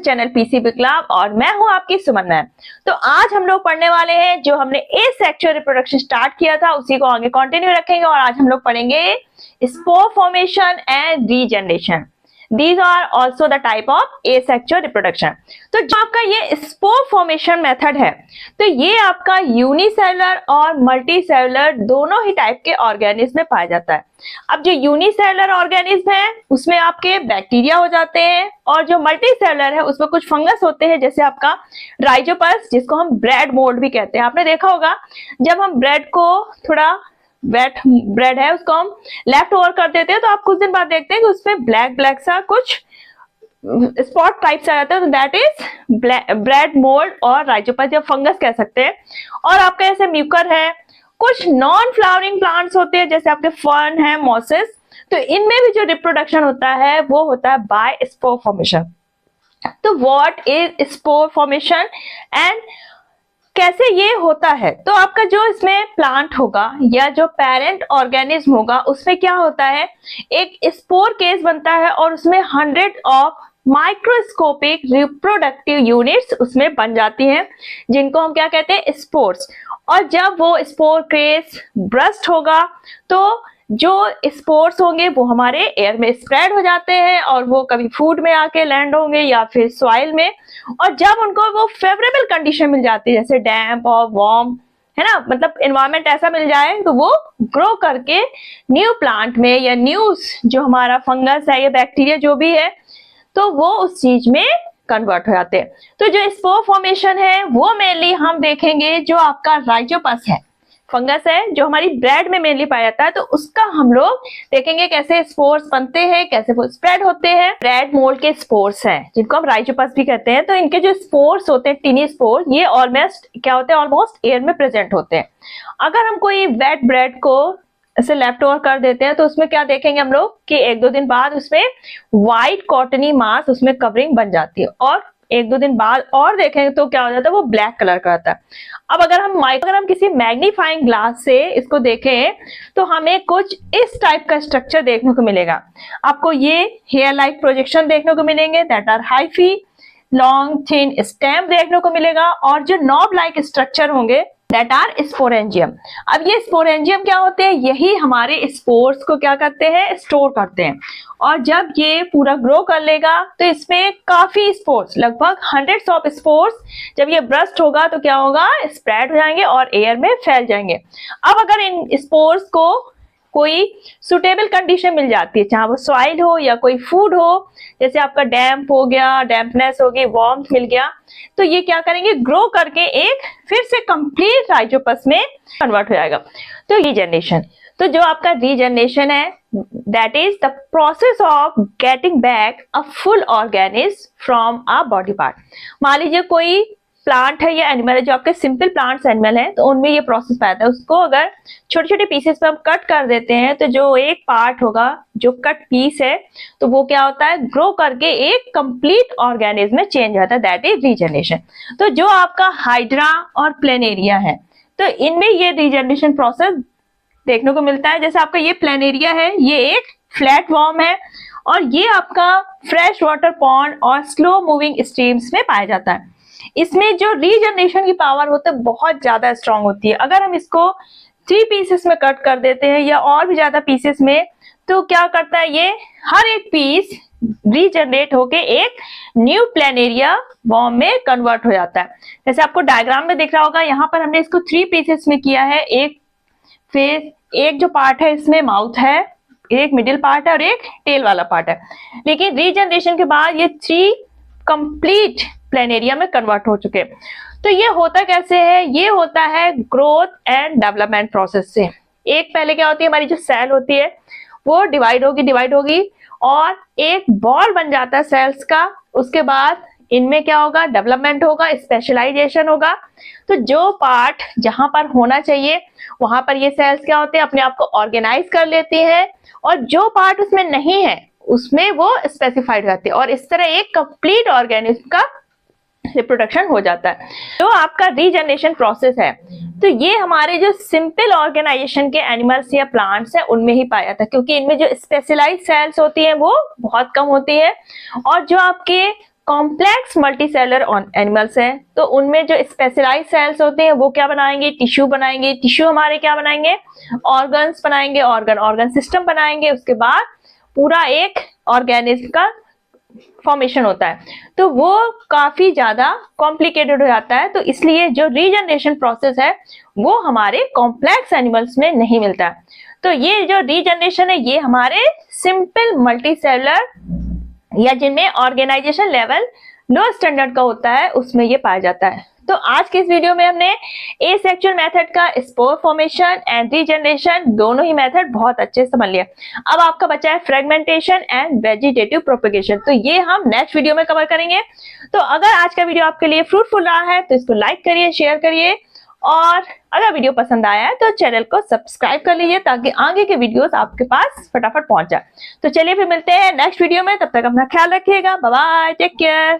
Channel PCB club और मैं हूं आपकी सुमन मैम। तो आज हम लोग पढ़ने वाले हैं जो हमने एसेक्सुअल रिप्रोडक्शन स्टार्ट किया था उसी को आगे कंटिन्यू रखेंगे और आज हम लोग पढ़ेंगे spore formation and regeneration. These are also the type of asexual reproduction। तो जो आपका ये स्पोर फॉर्मेशन मेथड है तो ये आपका यूनिसेलुलर और मल्टीसेलुलर दोनों ही टाइप के ऑर्गेनिज्म में पाया जाता है। अब जो यूनिसेलुलर ऑर्गेनिज्म है उसमें आपके बैक्टीरिया हो जाते हैं और जो मल्टीसेलुलर है उसमें कुछ फंगस होते हैं, जैसे आपका राइजोपस जिसको हम ब्रेड मोल्ड भी कहते हैं। आपने देखा होगा जब हम ब्रेड को थोड़ा वेट ब्रेड है उसको हम लेफ्ट ओवर कर देते हैं तो आप कुछ दिन बाद देखते हैं कि उसमें ब्लैक ब्लैक सा कुछ स्पॉट टाइप से आ जाता है, तो दैट इज ब्रेड मोल्ड और राइजोपस या फंगस कह सकते हैं। और आपका ऐसे म्यूकर है, कुछ नॉन फ्लावरिंग प्लांट्स होते हैं जैसे आपके फर्न है, मॉसेस, तो इनमें भी जो रिप्रोडक्शन होता है वो होता है बाय स्पोर फॉर्मेशन। तो what is spore formation and कैसे ये होता है? तो आपका जो इसमें प्लांट होगा या जो पेरेंट ऑर्गेनिज्म होगा उसमें क्या होता है, एक स्पोर केस बनता है और उसमें 100 ऑफ माइक्रोस्कोपिक रिप्रोडक्टिव यूनिट्स उसमें बन जाती हैं जिनको हम क्या कहते हैं, स्पोर्स। और जब वो स्पोर केस ब्रस्ट होगा तो जो स्पोर्स होंगे वो हमारे एयर में स्प्रेड हो जाते हैं और वो कभी फूड में आके लैंड होंगे या फिर सॉइल में। और जब उनको वो फेवरेबल कंडीशन मिल जाती है जैसे डैम्प और वार्म, है ना, मतलब एनवायरनमेंट ऐसा मिल जाए तो वो ग्रो करके न्यू प्लांट में या न्यू जो हमारा फंगस है या बैक्टीरिया जो भी है तो वो उस चीज में कन्वर्ट हो जाते हैं। तो जो स्पोर फॉर्मेशन है वो मेनली हम देखेंगे जो आपका राइजोपस है, फंगस है जो हमारी ब्रेड में मेनली पाया जाता है, तो उसका हम लोग देखेंगे कैसे स्पोर्स बनते हैं, कैसे वो स्प्रेड होते हैं। ब्रेड मोल्ड के स्पोर्स हैं जिनको हम राइजोपस भी कहते हैं, तो इनके जो स्पोर्स होते हैं, टिनी स्पोर, ये ऑलमोस्ट क्या होते हैं, ऑलमोस्ट एयर में प्रेजेंट होते हैं। अगर हम कोई वेट ब्रेड को ऐसे लेफ्ट ओवर कर देते हैं तो उसमें क्या देखेंगे हम लोग कि 1-2 दिन बाद उसमें व्हाइट कॉटनी मास उसमें कवरिंग बन जाती है और 1-2 दिन बाद और देखेंगे तो क्या हो जाता है, वो ब्लैक कलर का आता है। अब अगर हम किसी मैग्नीफाइंग ग्लास से इसको देखें तो हमें कुछ इस टाइप का स्ट्रक्चर देखने को मिलेगा। आपको ये हेयर लाइक प्रोजेक्शन देखने को मिलेंगे, that are hyphae, long thin stem देखने को मिलेगा और जो नॉब लाइक स्ट्रक्चर होंगे दैट आर स्पोरेंजियम। अब ये स्पोरेंजियम क्या होते हैं, यही हमारे स्पोर्स को क्या करते हैं, स्टोर करते हैं। और जब ये पूरा ग्रो कर लेगा तो इसमें काफी स्पोर्स, लगभग 100 ऑफ स्पोर्स जब ये ब्रस्ट होगा तो क्या होगा, स्प्रेड हो जाएंगे और एयर में फैल जाएंगे। अब अगर इन स्पोर्स को कोई सुटेबल कंडीशन मिल जाती है, चाहे वो सॉइल हो या कोई फूड हो, जैसे आपका डैम्प हो गया, डैम्पनेस हो गई, वार्मथ मिल गया, तो ये क्या करेंगे, ग्रो करके एक फिर से कंप्लीट राइजोपस में कन्वर्ट हो जाएगा। तो रीजनरेशन, तो जो आपका रीजनरेशन है that is the process of getting back a full organism from a body part. मान लीजिए कोई प्लांट है या एनिमल है, जो आपके सिंपल प्लांट्स एनिमल है तो उनमें ये प्रोसेस पाया जाता है। उसको अगर छोटे छोटे पीसेस पे हम कट कर देते हैं तो जो एक पार्ट होगा, जो कट पीस है, तो वो क्या होता है, ग्रो करके एक कंप्लीट ऑर्गेनिज्म में चेंज होता है, दैट इज रीजनरेशन। तो जो आपका हाइड्रा और प्लेनेरिया है तो इनमें ये रीजनरेशन प्रोसेस देखने को मिलता है। जैसे आपका ये प्लेनेरिया है, ये एक फ्लैट वॉर्म है और ये आपका फ्रेश वाटर पॉन्ड और स्लो मूविंग स्ट्रीम्स में पाया जाता है। इसमें जो रीजनरेशन की पावर होती है बहुत ज्यादा स्ट्रांग होती है। अगर हम इसको 3 पीसेस में कट कर देते हैं या और भी ज्यादा पीसेस में तो क्या करता है, ये हर एक पीस रीजनरेट होके एक न्यू प्लेनेरिया वॉर्म में कन्वर्ट हो जाता है। जैसे आपको डायग्राम में दिख रहा होगा, यहाँ पर हमने इसको 3 पीसेस में किया है। एक फेस, एक जो पार्ट है इसमें माउथ है, एक मिडिल पार्ट है और एक टेल वाला पार्ट है। लेकिन रीजनरेशन के बाद ये 3 कंप्लीट प्लेनेरिया में कन्वर्ट हो चुके। तो ये होता कैसे है, ये होता है ग्रोथ एंड डेवलपमेंट प्रोसेस से। एक पहले क्या होती है, हमारी जो सेल होती है वो डिवाइड होगी और एक बॉल बन जाता है सेल्स का। उसके बाद इनमें क्या होगा, डेवलपमेंट होगा, स्पेशलाइजेशन होगा। तो जो पार्ट जहां पर होना चाहिए वहां पर ये सेल्स क्या होते हैं, अपने आप को ऑर्गेनाइज कर लेती हैं और जो पार्ट उसमें नहीं है उसमें वो स्पेसिफाइड हो जाती है और इस तरह एक कंप्लीट ऑर्गेनिज्म का रिप्रोडक्शन हो जाता है। तो आपका रीजनरेशन प्रोसेस है तो ये हमारे जो सिंपल ऑर्गेनाइजेशन के एनिमल्स या प्लांट्स हैं उनमें ही पाया जाता है, क्योंकि इनमें जो स्पेशलाइज्ड सेल्स होती हैं वो बहुत कम होती है और जो आपके कॉम्प्लेक्स मल्टीसेलर एनिमल्स है, तो उनमें जो स्पेशलाइज सेल्स होते हैं वो क्या बनाएंगे, टिश्यू बनाएंगे। टिश्यू हमारे क्या बनाएंगे, ऑर्गन्स बनाएंगे, ऑर्गन सिस्टम बनाएंगे। उसके बाद पूरा एक ऑर्गेनिज्म का फॉर्मेशन होता है, तो वो काफी ज्यादा कॉम्प्लिकेटेड हो जाता है। तो इसलिए जो रीजनरेशन प्रोसेस है वो हमारे कॉम्प्लेक्स एनिमल्स में नहीं मिलता है। तो ये जो रीजनरेशन है ये हमारे सिंपल मल्टीसेलर या जिनमें ऑर्गेनाइजेशन लेवल लो स्टैंडर्ड का होता है उसमें ये पाया जाता है। तो आज के इस वीडियो में हमने एसेक्सुअल मेथड का स्पोर फॉर्मेशन एंड रीजनरेशन दोनों ही मेथड बहुत अच्छे से समझ लिया। अब आपका बचा है फ्रेगमेंटेशन एंड वेजिटेटिव प्रोपेगेशन, तो ये हम नेक्स्ट वीडियो में कवर करेंगे। तो अगर आज का वीडियो आपके लिए फ्रूटफुल रहा है तो इसको लाइक करिए, शेयर करिए, और अगर वीडियो पसंद आया है तो चैनल को सब्सक्राइब कर लीजिए ताकि आगे के वीडियोस आपके पास फटाफट पहुंच जाए। तो चलिए फिर मिलते हैं नेक्स्ट वीडियो में, तब तक अपना ख्याल रखिएगा। Bye bye, take care.